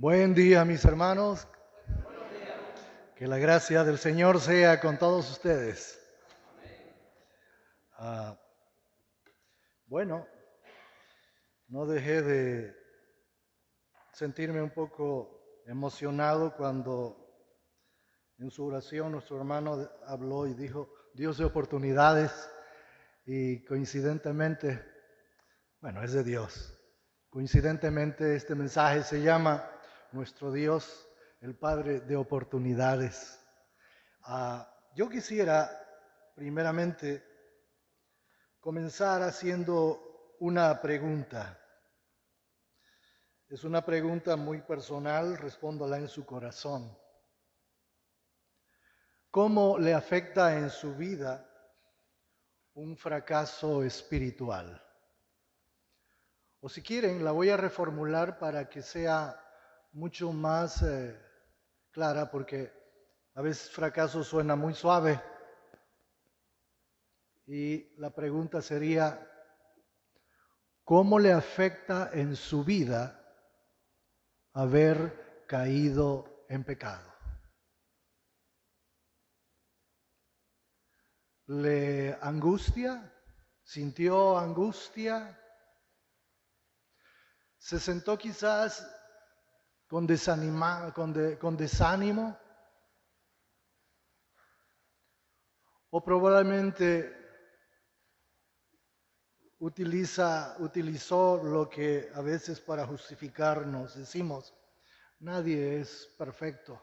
Buen día, mis hermanos. Que la gracia del Señor sea con todos ustedes. Bueno, no dejé de sentirme un poco emocionado cuando en su oración nuestro hermano habló y dijo, Dios de oportunidades, y coincidentemente, bueno, es de Dios. Coincidentemente este mensaje se llama Nuestro Dios, el Padre de oportunidades. Yo quisiera primeramente comenzar haciendo una pregunta. Es una pregunta muy personal, respóndala en su corazón. ¿Cómo le afecta en su vida un fracaso espiritual? O si quieren, la voy a reformular para que sea mucho más clara, porque a veces fracaso suena muy suave. Y la pregunta sería, ¿cómo le afecta en su vida haber caído en pecado? ¿Le angustia? ¿Sintió angustia? ¿Se sentó quizás con desánimo? ¿O probablemente utilizó lo que a veces para justificarnos decimos, nadie es perfecto?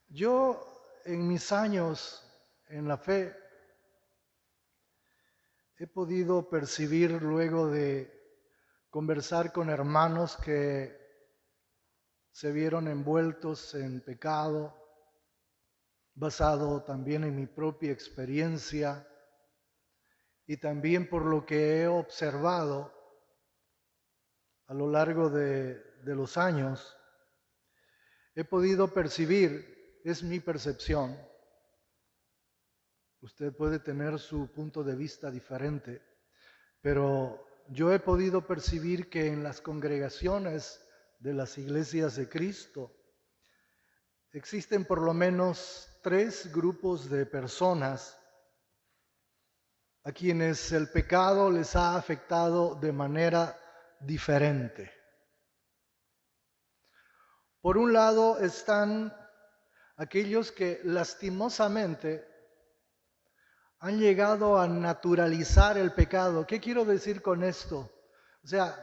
Yo en mis años en la fe he podido percibir luego de conversar con hermanos que se vieron envueltos en pecado, basado también en mi propia experiencia y también por lo que he observado a lo largo de los años, he podido percibir, es mi percepción, usted puede tener su punto de vista diferente, pero yo he podido percibir que en las congregaciones de las iglesias de Cristo existen por lo menos 3 grupos de personas a quienes el pecado les ha afectado de manera diferente. Por un lado están aquellos que lastimosamente han llegado a naturalizar el pecado. ¿Qué quiero decir con esto? O sea,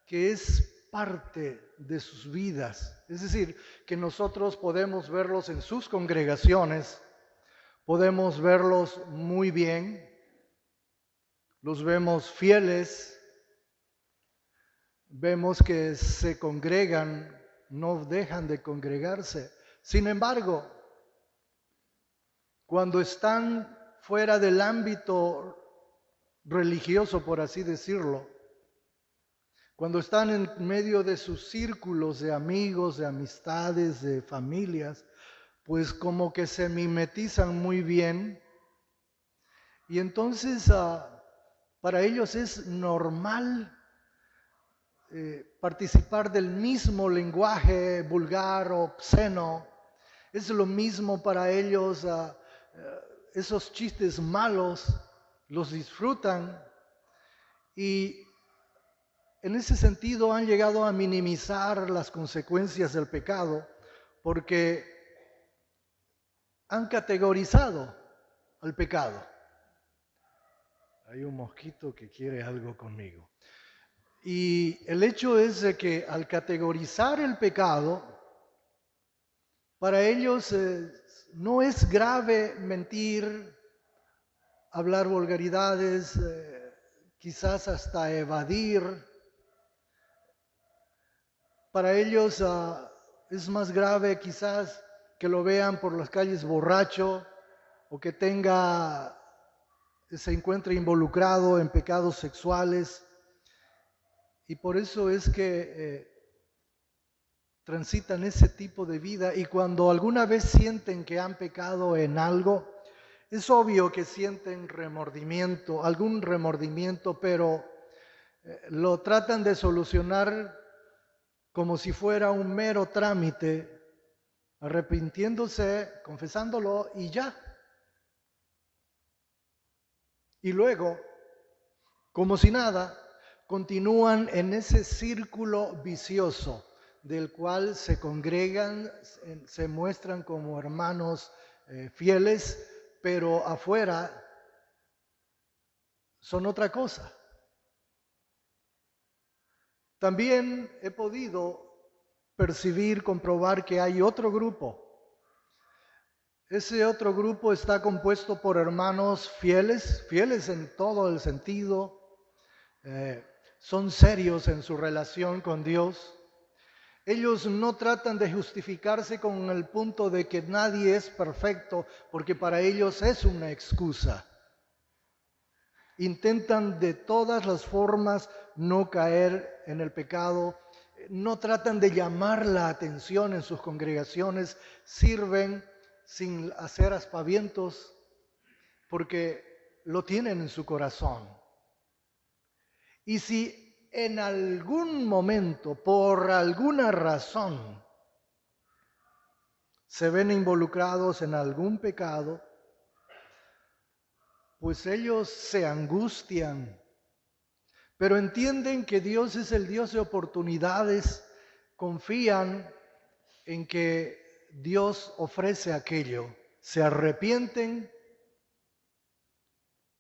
que es parte de sus vidas. Es decir, que nosotros podemos verlos en sus congregaciones, podemos verlos muy bien, los vemos fieles, vemos que se congregan, no dejan de congregarse. Sin embargo, cuando están fuera del ámbito religioso, por así decirlo, cuando están en medio de sus círculos de amigos, de amistades, de familias, pues como que se mimetizan muy bien y entonces para ellos es normal participar del mismo lenguaje vulgar, obsceno. Es lo mismo para ellos, esos chistes malos los disfrutan y en ese sentido han llegado a minimizar las consecuencias del pecado porque han categorizado al pecado. Hay un mosquito que quiere algo conmigo. Y el hecho es de que al categorizar el pecado, para ellos no es grave mentir, hablar vulgaridades, quizás hasta evadir. Para ellos es más grave quizás que lo vean por las calles borracho o que se encuentre involucrado en pecados sexuales. Y por eso es que transitan ese tipo de vida y cuando alguna vez sienten que han pecado en algo, es obvio que sienten remordimiento, algún remordimiento, pero lo tratan de solucionar como si fuera un mero trámite, arrepintiéndose, confesándolo y ya. Y luego, como si nada, continúan en ese círculo vicioso del cual se congregan, se muestran como hermanos fieles, pero afuera son otra cosa. También he podido percibir, comprobar que hay otro grupo. Ese otro grupo está compuesto por hermanos fieles, fieles en todo el sentido, son serios en su relación con Dios. Ellos no tratan de justificarse con el punto de que nadie es perfecto, porque para ellos es una excusa. Intentan de todas las formas no caer en el pecado, no tratan de llamar la atención en sus congregaciones, sirven sin hacer aspavientos porque lo tienen en su corazón. Y si en algún momento, por alguna razón, se ven involucrados en algún pecado, pues ellos se angustian, pero entienden que Dios es el Dios de oportunidades, confían en que Dios ofrece aquello, se arrepienten,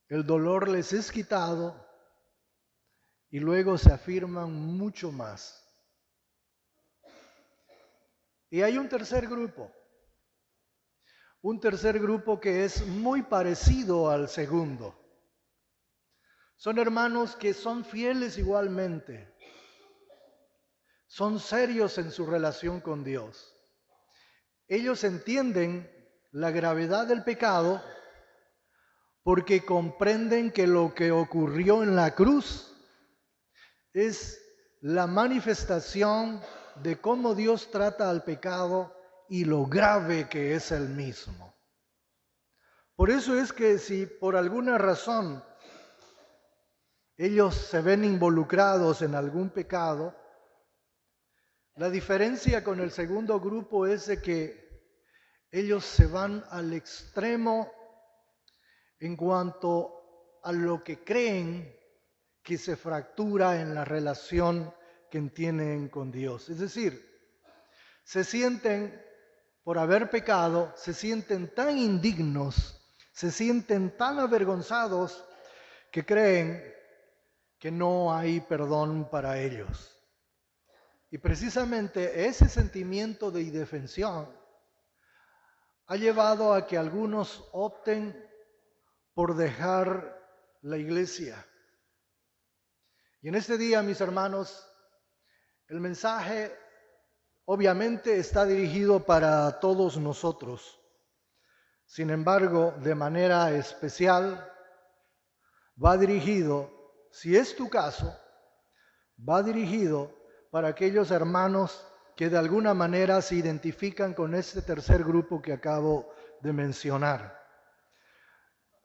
el dolor les es quitado y luego se afirman mucho más. Y hay un tercer grupo que es muy parecido al segundo. Son hermanos que son fieles igualmente, son serios en su relación con Dios. Ellos entienden la gravedad del pecado porque comprenden que lo que ocurrió en la cruz es la manifestación de cómo Dios trata al pecado y lo grave que es el mismo. Por eso es que si por alguna razón ellos se ven involucrados en algún pecado, la diferencia con el segundo grupo es de que ellos se van al extremo en cuanto a lo que creen que se fractura en la relación que tienen con Dios. Es decir, se sienten, por haber pecado, se sienten tan indignos, se sienten tan avergonzados que creen que no hay perdón para ellos. Y precisamente ese sentimiento de indefensión ha llevado a que algunos opten por dejar la iglesia. Y en este día, mis hermanos, el mensaje obviamente está dirigido para todos nosotros. Sin embargo, de manera especial, va dirigido, si es tu caso, va dirigido para aquellos hermanos que de alguna manera se identifican con este tercer grupo que acabo de mencionar.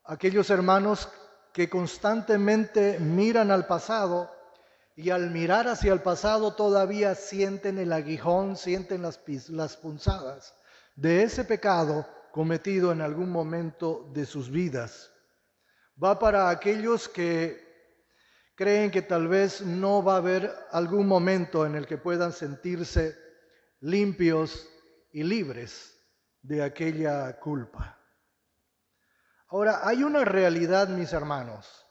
Aquellos hermanos que constantemente miran al pasado y al mirar hacia el pasado todavía sienten el aguijón, sienten las punzadas de ese pecado cometido en algún momento de sus vidas. Va para aquellos que creen que tal vez no va a haber algún momento en el que puedan sentirse limpios y libres de aquella culpa. Ahora, hay una realidad, mis hermanos,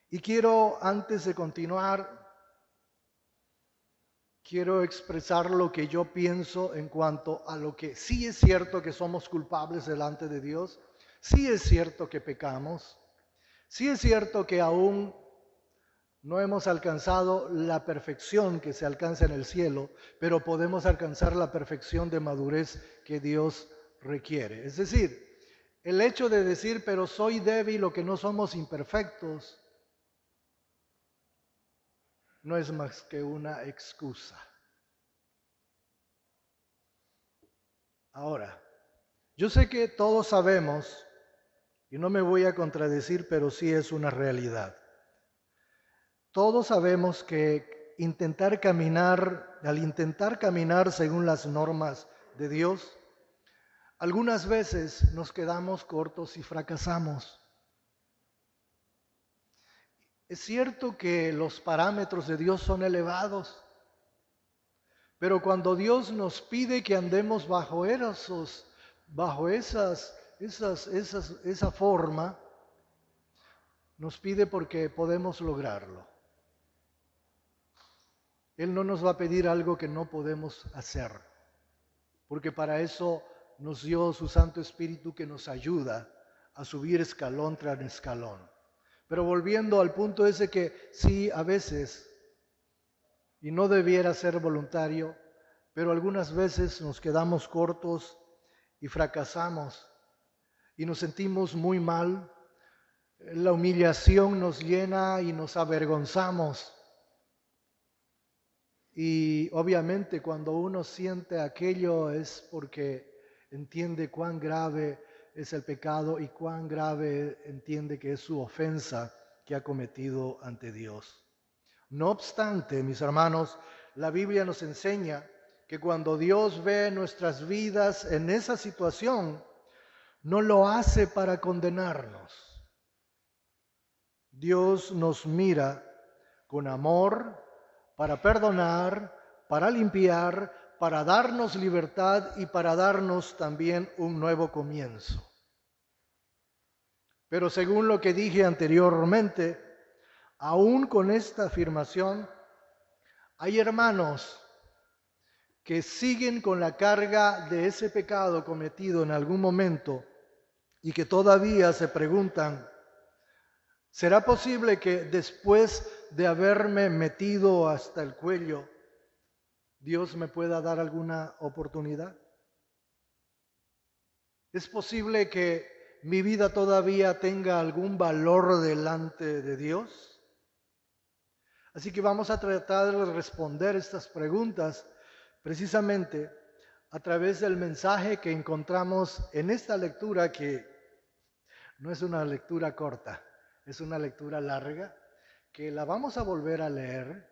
y quiero, antes de continuar, quiero expresar lo que yo pienso en cuanto a lo que sí es cierto que somos culpables delante de Dios, sí es cierto que pecamos, sí es cierto que aún no hemos alcanzado la perfección que se alcanza en el cielo, pero podemos alcanzar la perfección de madurez que Dios requiere. Es decir, el hecho de decir, pero soy débil o que no somos imperfectos, no es más que una excusa. Ahora, yo sé que todos sabemos, y no me voy a contradecir, pero sí es una realidad. Todos sabemos que al intentar caminar según las normas de Dios, algunas veces nos quedamos cortos y fracasamos. Es cierto que los parámetros de Dios son elevados, pero cuando Dios nos pide que andemos bajo esa forma, nos pide porque podemos lograrlo. Él no nos va a pedir algo que no podemos hacer, porque para eso nos dio su Santo Espíritu que nos ayuda a subir escalón tras escalón. Pero volviendo al punto ese que sí, a veces, y no debiera ser voluntario, pero algunas veces nos quedamos cortos y fracasamos y nos sentimos muy mal. La humillación nos llena y nos avergonzamos. Y obviamente cuando uno siente aquello es porque entiende cuán grave es el pecado y cuán grave entiende que es su ofensa que ha cometido ante Dios. No obstante, mis hermanos, la Biblia nos enseña que cuando Dios ve nuestras vidas en esa situación, no lo hace para condenarnos. Dios nos mira con amor, para perdonar, para limpiar, para darnos libertad y para darnos también un nuevo comienzo. Pero según lo que dije anteriormente, aún con esta afirmación, hay hermanos que siguen con la carga de ese pecado cometido en algún momento y que todavía se preguntan, ¿será posible que después de haberme metido hasta el cuello, Dios me pueda dar alguna oportunidad? ¿Es posible que mi vida todavía tenga algún valor delante de Dios? Así que vamos a tratar de responder estas preguntas precisamente a través del mensaje que encontramos en esta lectura, que no es una lectura corta, es una lectura larga, que la vamos a volver a leer,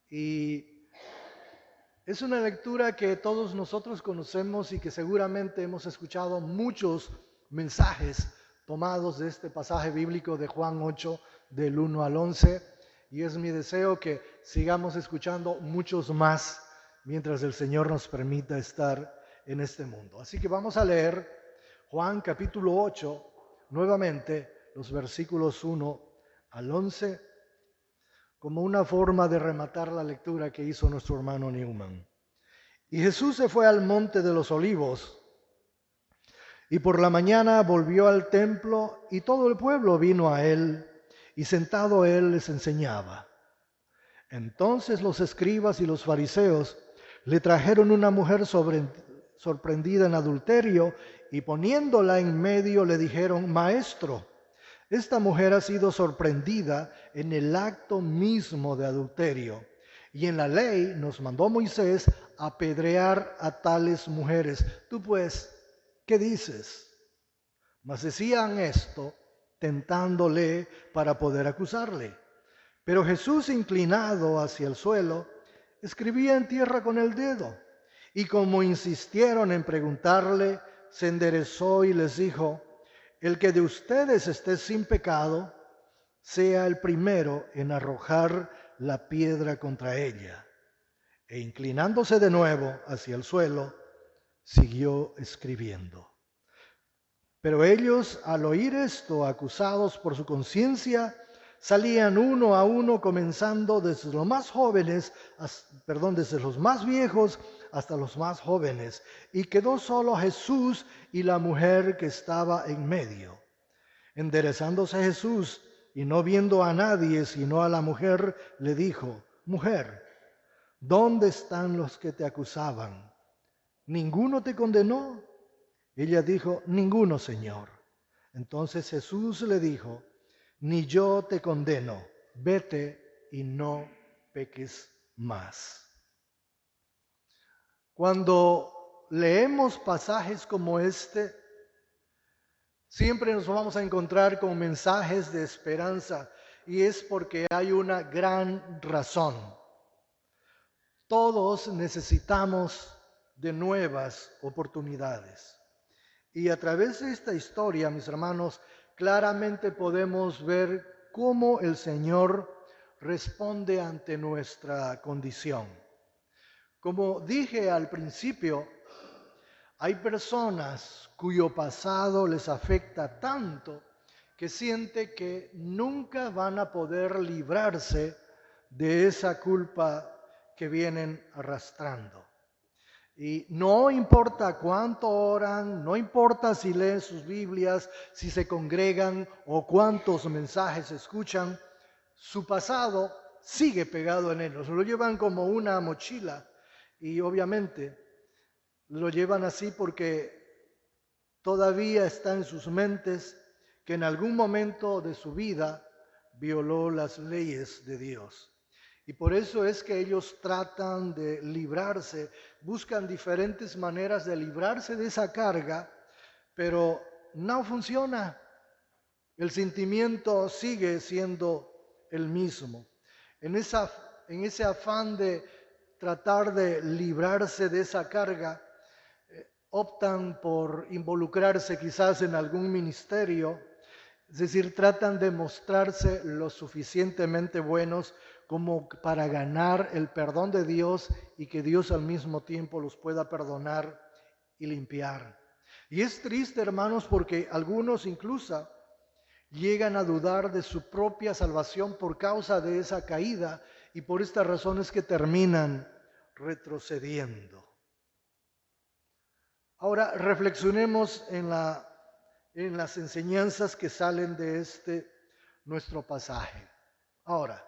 y es una lectura que todos nosotros conocemos y que seguramente hemos escuchado muchos mensajes tomados de este pasaje bíblico de Juan 8, del 1 al 11, y es mi deseo que sigamos escuchando muchos más mientras el Señor nos permita estar en este mundo. Así que vamos a leer Juan capítulo 8, nuevamente los versículos 1 al 11, como una forma de rematar la lectura que hizo nuestro hermano Newman. Y Jesús se fue al monte de los olivos, y por la mañana volvió al templo, y todo el pueblo vino a él, y sentado él les enseñaba. Entonces los escribas y los fariseos le trajeron una mujer sorprendida en adulterio, y poniéndola en medio le dijeron: Maestro, esta mujer ha sido sorprendida en el acto mismo de adulterio, y en la ley nos mandó Moisés apedrear a tales mujeres. Tú pues, ¿qué dices? Mas decían esto tentándole para poder acusarle. Pero Jesús, inclinado hacia el suelo, escribía en tierra con el dedo, y como insistieron en preguntarle, se enderezó y les dijo: el que de ustedes esté sin pecado, sea el primero en arrojar la piedra contra ella. E inclinándose de nuevo hacia el suelo, siguió escribiendo. Pero ellos, al oír esto, acusados por su conciencia, salían uno a uno, comenzando desde los más jóvenes, desde los más viejos hasta los más jóvenes, y quedó solo Jesús y la mujer que estaba en medio. Enderezándose Jesús y no viendo a nadie sino a la mujer, le dijo: Mujer, ¿dónde están los que te acusaban? ¿Ninguno te condenó? Ella dijo: Ninguno, Señor. Entonces Jesús le dijo: Ni yo te condeno, vete y no peques más. Cuando leemos pasajes como este, siempre nos vamos a encontrar con mensajes de esperanza. y es porque hay una gran razón. Todos necesitamos de nuevas oportunidades. Y a través de esta historia, mis hermanos, claramente podemos ver cómo el Señor responde ante nuestra condición. Como dije al principio, hay personas cuyo pasado les afecta tanto que siente que nunca van a poder librarse de esa culpa que vienen arrastrando. Y no importa cuánto oran, no importa si leen sus Biblias, si se congregan o cuántos mensajes escuchan, su pasado sigue pegado en ellos. Lo llevan como una mochila y obviamente lo llevan así porque todavía está en sus mentes que en algún momento de su vida violó las leyes de Dios. Y por eso es que ellos tratan de librarse, buscan diferentes maneras de librarse de esa carga, pero no funciona. El sentimiento sigue siendo el mismo. En ese afán de tratar de librarse de esa carga, optan por involucrarse quizás en algún ministerio, es decir, tratan de mostrarse lo suficientemente buenos como para ganar el perdón de Dios y que Dios al mismo tiempo los pueda perdonar y limpiar. Y es triste, hermanos, porque algunos incluso llegan a dudar de su propia salvación por causa de esa caída y por estas razones que terminan retrocediendo. Ahora reflexionemos en las enseñanzas que salen de nuestro pasaje. Ahora,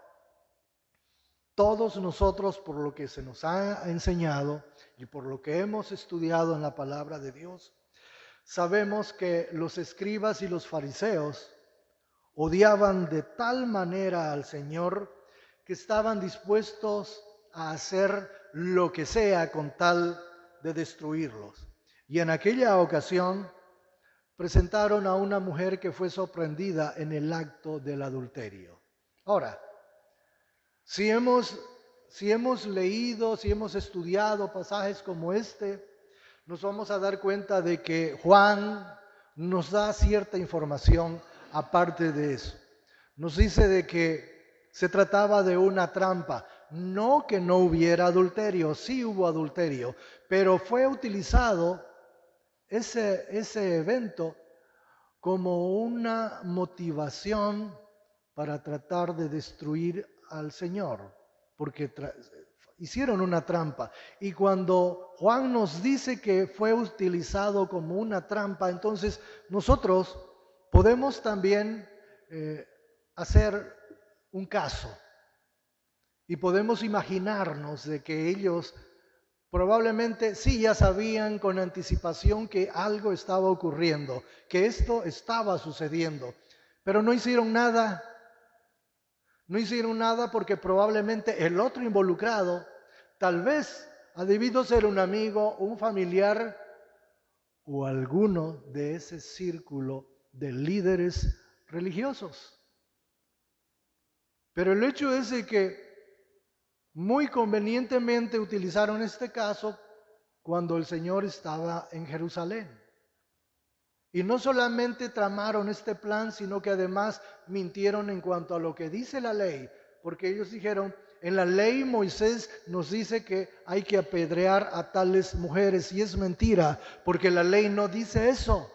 todos nosotros, por lo que se nos ha enseñado y por lo que hemos estudiado en la palabra de Dios, sabemos que los escribas y los fariseos odiaban de tal manera al Señor que estaban dispuestos a hacer lo que sea con tal de destruirlos. Y en aquella ocasión presentaron a una mujer que fue sorprendida en el acto del adulterio. Ahora, si hemos leído, si hemos estudiado pasajes como este, nos vamos a dar cuenta de que Juan nos da cierta información aparte de eso. Nos dice de que se trataba de una trampa, no que no hubiera adulterio, sí hubo adulterio, pero fue utilizado ese evento como una motivación para tratar de destruir al Señor, porque hicieron una trampa. Y cuando Juan nos dice que fue utilizado como una trampa, entonces nosotros podemos también hacer un caso y podemos imaginarnos de que ellos probablemente sí ya sabían con anticipación que algo estaba ocurriendo, que esto estaba sucediendo, pero no hicieron nada. No hicieron nada porque probablemente el otro involucrado tal vez ha debido ser un amigo, un familiar o alguno de ese círculo de líderes religiosos. Pero el hecho es de que muy convenientemente utilizaron este caso cuando el Señor estaba en Jerusalén. Y no solamente tramaron este plan, sino que además mintieron en cuanto a lo que dice la ley, porque ellos dijeron, en la ley Moisés nos dice que hay que apedrear a tales mujeres, y es mentira, porque la ley no dice eso.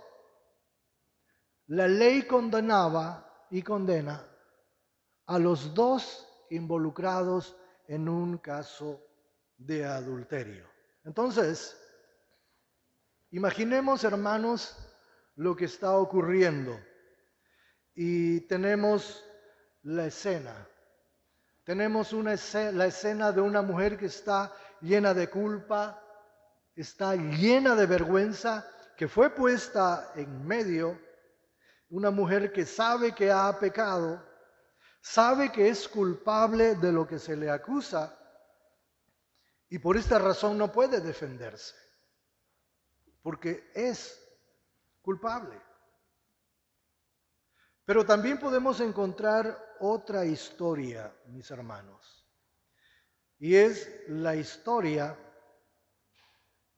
La ley condenaba y condena a los dos involucrados en un caso de adulterio. Entonces, imaginemos, hermanos, lo que está ocurriendo. Y tenemos la escena. Tenemos la escena de una mujer que está llena de culpa, está llena de vergüenza, que fue puesta en medio. Una mujer que sabe que ha pecado, sabe que es culpable de lo que se le acusa y por esta razón no puede defenderse, porque es culpable. Pero también podemos encontrar otra historia, mis hermanos, y es la historia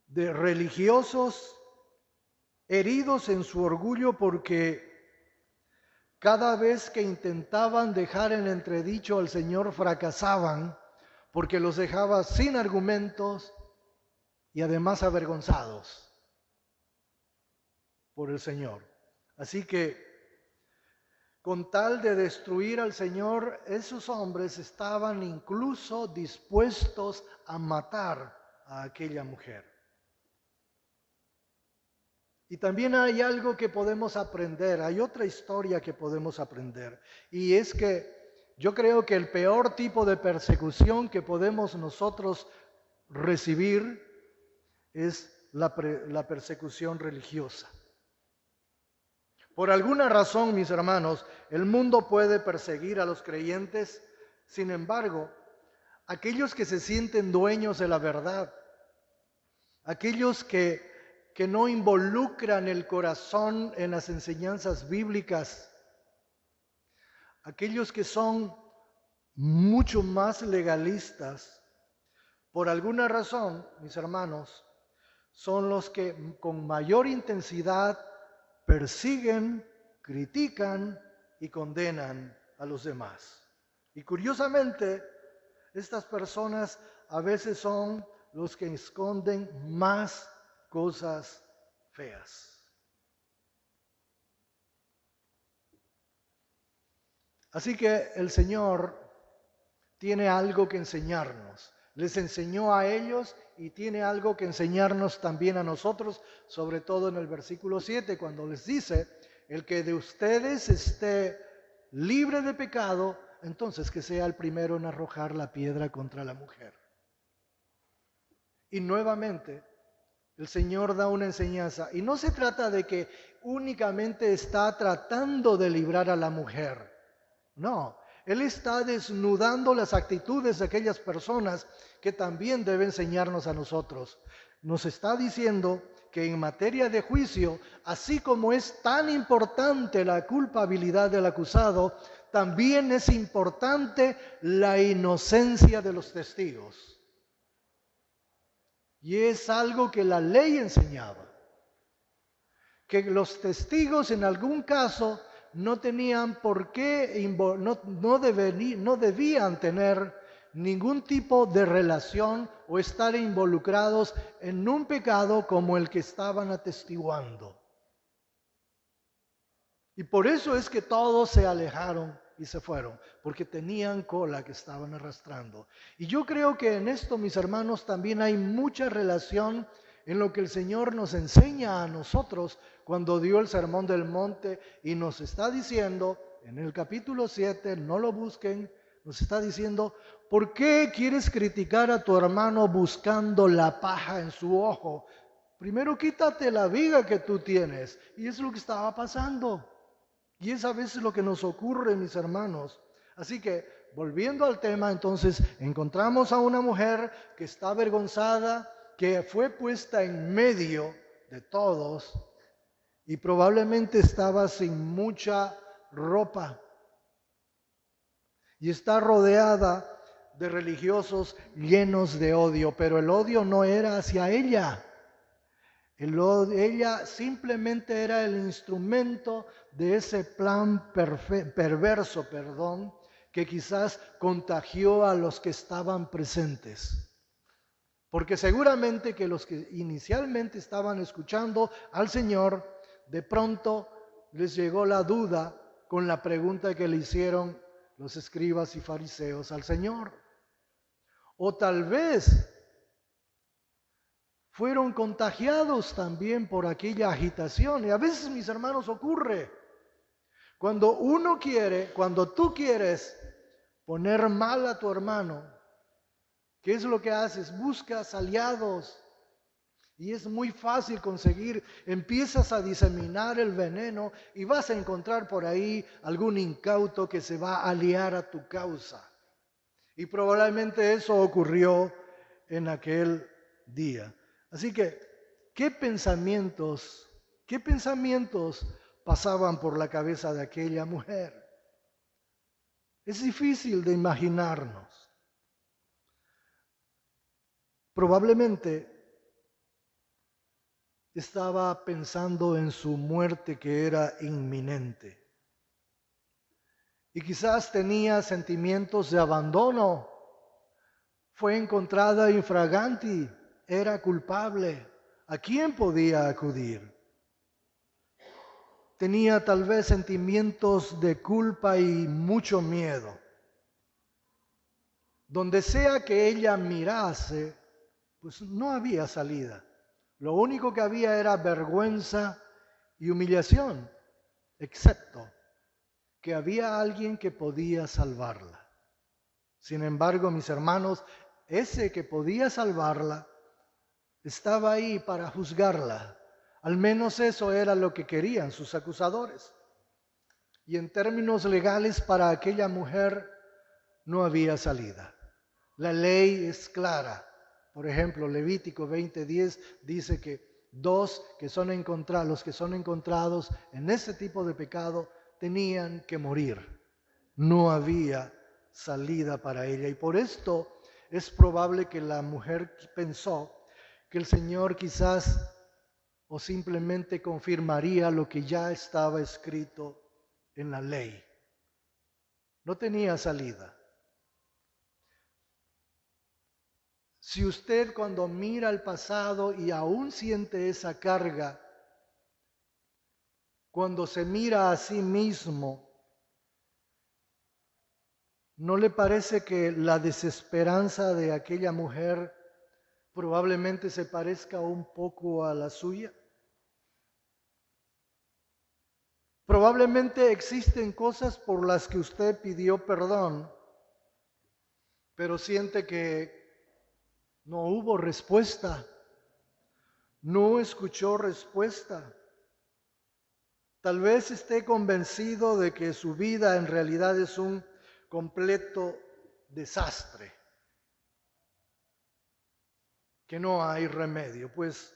de religiosos heridos en su orgullo porque cada vez que intentaban dejar en entredicho al Señor fracasaban porque los dejaba sin argumentos y además avergonzados por el Señor. Así que con tal de destruir al Señor, esos hombres estaban incluso dispuestos a matar a aquella mujer. Y también hay algo que podemos aprender, hay otra historia que podemos aprender, y es que yo creo que el peor tipo de persecución que podemos nosotros recibir es la persecución religiosa. Por alguna razón, mis hermanos, el mundo puede perseguir a los creyentes, sin embargo, aquellos que se sienten dueños de la verdad, aquellos que no involucran el corazón en las enseñanzas bíblicas, aquellos que son mucho más legalistas, por alguna razón, mis hermanos, son los que con mayor intensidad persiguen, critican y condenan a los demás. Y curiosamente, estas personas a veces son los que esconden más cosas feas. Así que el Señor tiene algo que enseñarnos. Les enseñó a ellos y tiene algo que enseñarnos también a nosotros, sobre todo en el versículo 7, cuando les dice, el que de ustedes esté libre de pecado, entonces que sea el primero en arrojar la piedra contra la mujer. Y nuevamente, el Señor da una enseñanza. Y no se trata de que únicamente está tratando de librar a la mujer. No, Él está desnudando las actitudes de aquellas personas que también debe enseñarnos a nosotros. Nos está diciendo que en materia de juicio, así como es tan importante la culpabilidad del acusado, también es importante la inocencia de los testigos. Y es algo que la ley enseñaba, que los testigos en algún caso no tenían por qué, no debían tener ningún tipo de relación o estar involucrados en un pecado como el que estaban atestiguando. Y por eso es que todos se alejaron y se fueron, porque tenían cola que estaban arrastrando. Y yo creo que en esto, mis hermanos, también hay mucha relación en lo que el Señor nos enseña a nosotros cuando dio el Sermón del Monte y nos está diciendo, en el capítulo 7, no lo busquen, nos está diciendo, ¿por qué quieres criticar a tu hermano buscando la paja en su ojo? Primero quítate la viga que tú tienes. Y es lo que estaba pasando. Y es a veces lo que nos ocurre, mis hermanos. Así que, volviendo al tema, entonces, encontramos a una mujer que está avergonzada, que fue puesta en medio de todos y probablemente estaba sin mucha ropa. Y está rodeada de religiosos llenos de odio, pero el odio no era hacia ella. Ella simplemente era el instrumento de ese plan perverso, que quizás contagió a los que estaban presentes. Porque seguramente que los que inicialmente estaban escuchando al Señor, de pronto les llegó la duda con la pregunta que le hicieron los escribas y fariseos al Señor. O tal vez fueron contagiados también por aquella agitación. Y a veces, mis hermanos, ocurre. Cuando tú quieres poner mal a tu hermano, ¿qué es lo que haces? Buscas aliados. Y es muy fácil conseguir, empiezas a diseminar el veneno y vas a encontrar por ahí algún incauto que se va a aliar a tu causa. Y probablemente eso ocurrió en aquel día. Así que, ¿qué pensamientos pasaban por la cabeza de aquella mujer. Es difícil de imaginarnos. Probablemente estaba pensando en su muerte que era inminente. Y quizás tenía sentimientos de abandono. Fue encontrada infraganti, era culpable. ¿A quién podía acudir? Tenía tal vez sentimientos de culpa y mucho miedo. Donde sea que ella mirase, pues no había salida. Lo único que había era vergüenza y humillación, excepto que había alguien que podía salvarla. Sin embargo, mis hermanos, ese que podía salvarla estaba ahí para juzgarla. Al menos eso era lo que querían sus acusadores. Y en términos legales, para aquella mujer no había salida. La ley es clara. Por ejemplo, Levítico 20:10 dice que los que son encontrados en ese tipo de pecado tenían que morir. No había salida para ella. Y por esto es probable que la mujer pensó que el Señor quizás o simplemente confirmaría lo que ya estaba escrito en la ley. No tenía salida. Si usted cuando mira el pasado y aún siente esa carga, cuando se mira a sí mismo, ¿no le parece que la desesperanza de aquella mujer probablemente se parezca un poco a la suya? Probablemente existen cosas por las que usted pidió perdón, pero siente que no hubo respuesta, no escuchó respuesta. Tal vez esté convencido de que su vida en realidad es un completo desastre, que no hay remedio. Pues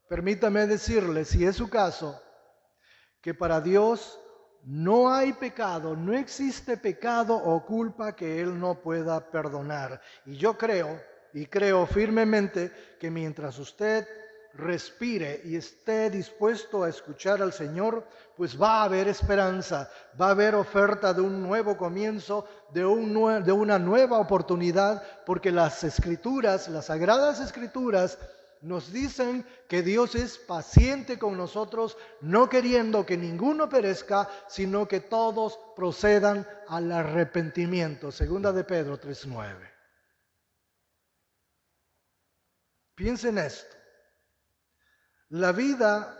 permítame decirle, si es su caso, que para Dios no hay pecado, no existe pecado o culpa que Él no pueda perdonar. Y yo creo firmemente que mientras usted respire y esté dispuesto a escuchar al Señor, pues va a haber esperanza, va a haber oferta de un nuevo comienzo, de una nueva oportunidad, porque las Escrituras, las Sagradas Escrituras, nos dicen que Dios es paciente con nosotros, no queriendo que ninguno perezca, sino que todos procedan al arrepentimiento. Segunda de Pedro 3:9. Piensen esto. La vida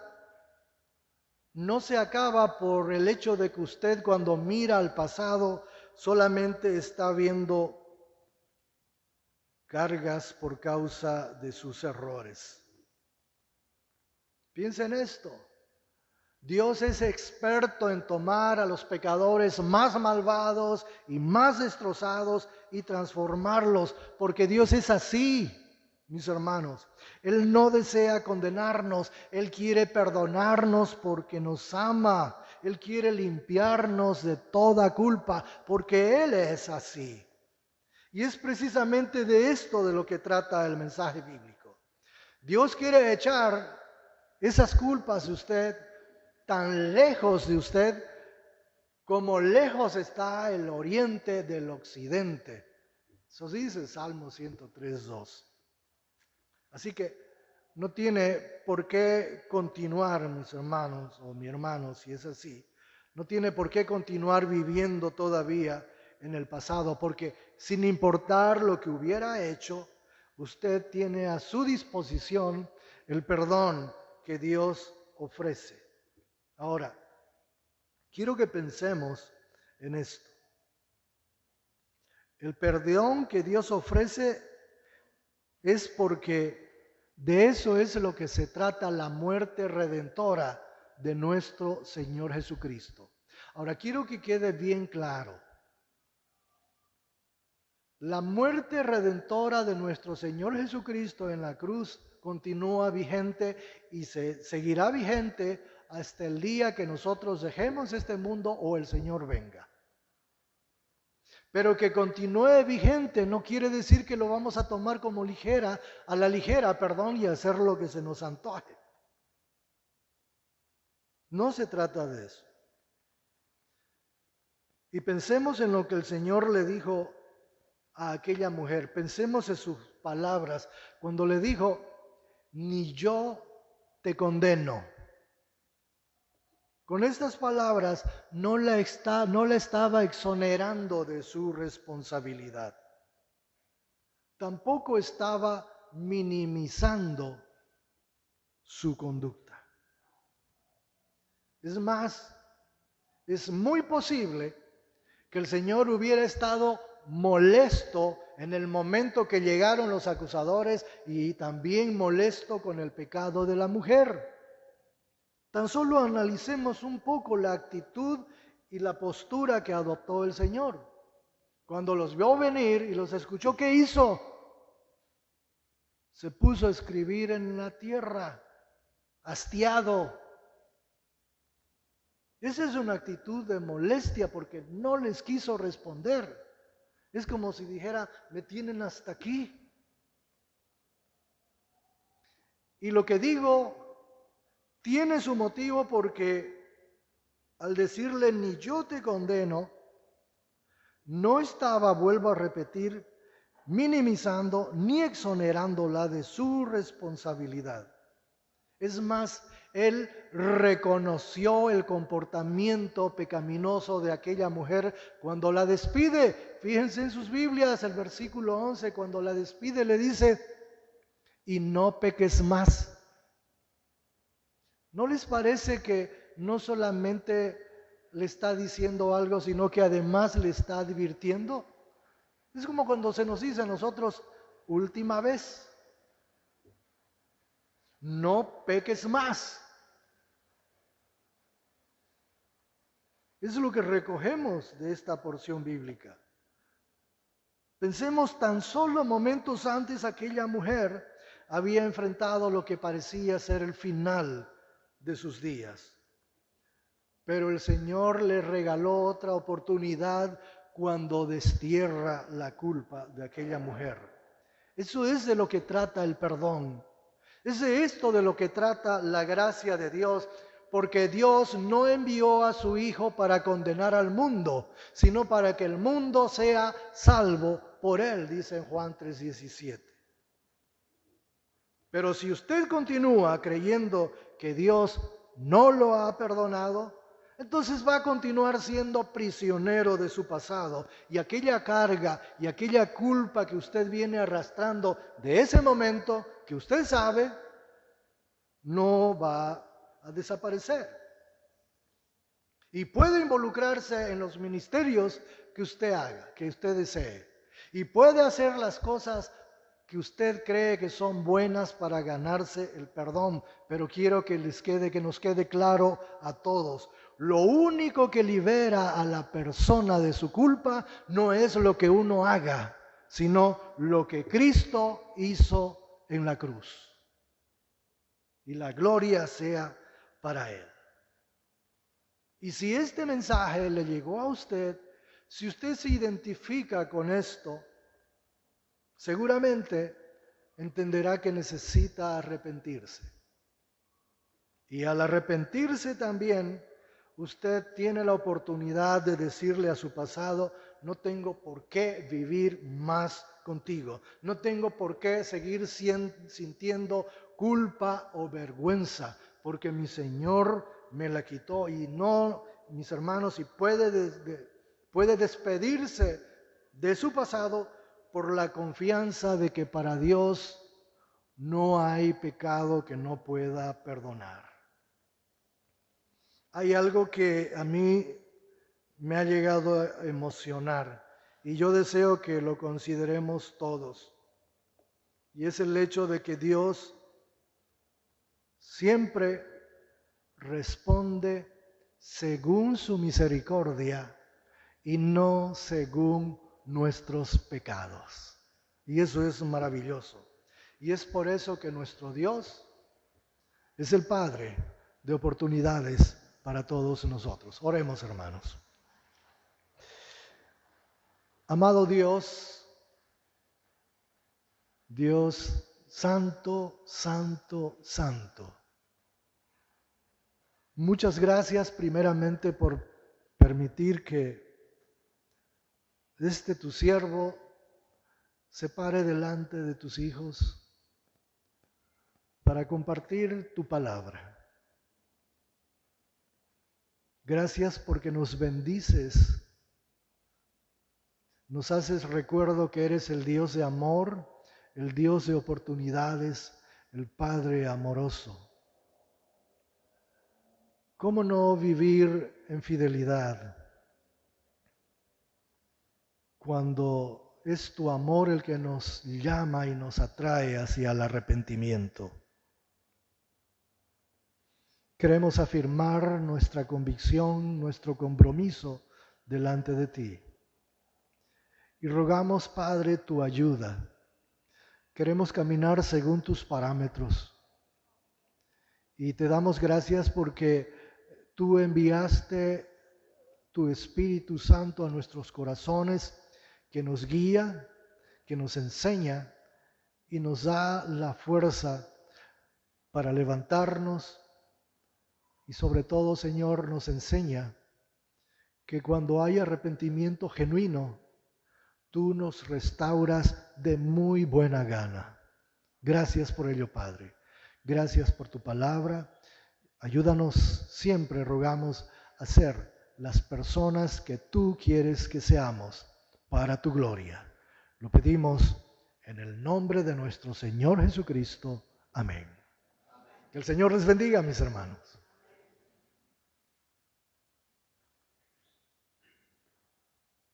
no se acaba por el hecho de que usted cuando mira al pasado solamente está viendo cargas por causa de sus errores. Piensen esto. Dios es experto en tomar a los pecadores más malvados y más destrozados y transformarlos, porque Dios es así, mis hermanos. Él no desea condenarnos, Él quiere perdonarnos porque nos ama. Él quiere limpiarnos de toda culpa, porque Él es así. Y es precisamente de esto de lo que trata el mensaje bíblico. Dios quiere echar esas culpas de usted tan lejos de usted como lejos está el oriente del occidente. Eso dice Salmo 103:2. Así que no tiene por qué continuar, mis hermanos o mi hermano, si es así. No tiene por qué continuar viviendo todavía en el pasado, porque sin importar lo que hubiera hecho, usted tiene a su disposición el perdón que Dios ofrece. Ahora, quiero que pensemos en esto. El perdón que Dios ofrece es porque de eso es lo que se trata la muerte redentora de nuestro Señor Jesucristo. Ahora, quiero que quede bien claro. La muerte redentora de nuestro Señor Jesucristo en la cruz continúa vigente y se seguirá vigente hasta el día que nosotros dejemos este mundo o el Señor venga. Pero que continúe vigente no quiere decir que lo vamos a tomar como a la ligera, y hacer lo que se nos antoje. No se trata de eso. Y pensemos en lo que el Señor le dijo a aquella mujer. Pensemos en sus palabras cuando le dijo: ni yo te condeno. Con estas palabras no la estaba exonerando de su responsabilidad. Tampoco estaba minimizando su conducta. Es más, es muy posible que el Señor hubiera estado molesto en el momento que llegaron los acusadores y también molesto con el pecado de la mujer. Tan solo analicemos un poco la actitud y la postura que adoptó el Señor. Cuando los vio venir y los escuchó, ¿qué hizo? Se puso a escribir en la tierra, hastiado. Esa es una actitud de molestia porque no les quiso responder. Es como si dijera: me tienen hasta aquí. Y lo que digo tiene su motivo porque al decirle ni yo te condeno, no estaba, vuelvo a repetir, minimizando ni exonerándola de su responsabilidad. Es más, él reconoció el comportamiento pecaminoso de aquella mujer cuando la despide. Fíjense en sus Biblias, el versículo 11, cuando la despide le dice: y no peques más. ¿No les parece que no solamente le está diciendo algo, sino que además le está advirtiendo? Es como cuando se nos dice a nosotros: última vez, no peques más. Es lo que recogemos de esta porción bíblica. Pensemos, tan solo momentos antes aquella mujer había enfrentado lo que parecía ser el final de sus días. Pero el Señor le regaló otra oportunidad cuando destierra la culpa de aquella mujer. Eso es de lo que trata el perdón. Es de esto de lo que trata la gracia de Dios, porque Dios no envió a su Hijo para condenar al mundo, sino para que el mundo sea salvo por Él, dice en Juan 3:17. Pero si usted continúa creyendo que Dios no lo ha perdonado, entonces va a continuar siendo prisionero de su pasado, y aquella carga y aquella culpa que usted viene arrastrando de ese momento, que usted sabe, no va a desaparecer. Y puede involucrarse en los ministerios que usted haga, que usted desee, y puede hacer las cosas que usted cree que son buenas para ganarse el perdón, pero quiero que nos quede claro a todos: lo único que libera a la persona de su culpa no es lo que uno haga, sino lo que Cristo hizo en la cruz. Y la gloria sea para Él. Y si este mensaje le llegó a usted, si usted se identifica con esto, seguramente entenderá que necesita arrepentirse. Y al arrepentirse también, usted tiene la oportunidad de decirle a su pasado: no tengo por qué vivir más contigo. No tengo por qué seguir sintiendo culpa o vergüenza, porque mi Señor me la quitó. Y no, mis hermanos, si puede despedirse de su pasado por la confianza de que para Dios no hay pecado que no pueda perdonar. Hay algo que a mí me ha llegado a emocionar y yo deseo que lo consideremos todos. Y es el hecho de que Dios siempre responde según su misericordia y no según nuestros pecados. Y eso es maravilloso. Y es por eso que nuestro Dios es el Padre de oportunidades para todos nosotros. Oremos, hermanos. Amado Dios, Dios santo, santo, santo. Muchas gracias primeramente por permitir que tu siervo se pare delante de tus hijos para compartir tu palabra. Gracias porque nos bendices, nos haces recuerdo que eres el Dios de amor, el Dios de oportunidades, el Padre amoroso. ¿Cómo no vivir en fidelidad cuando es tu amor el que nos llama y nos atrae hacia el arrepentimiento? Queremos afirmar nuestra convicción, nuestro compromiso delante de ti. Y rogamos, Padre, tu ayuda. Queremos caminar según tus parámetros. Y te damos gracias porque tú enviaste tu Espíritu Santo a nuestros corazones, que nos guía, que nos enseña y nos da la fuerza para levantarnos. Y sobre todo, Señor, nos enseña que cuando hay arrepentimiento genuino, tú nos restauras de muy buena gana. Gracias por ello, Padre. Gracias por tu palabra. Ayúdanos siempre, rogamos, a ser las personas que tú quieres que seamos para tu gloria. Lo pedimos en el nombre de nuestro Señor Jesucristo. Amén. Que el Señor les bendiga, mis hermanos.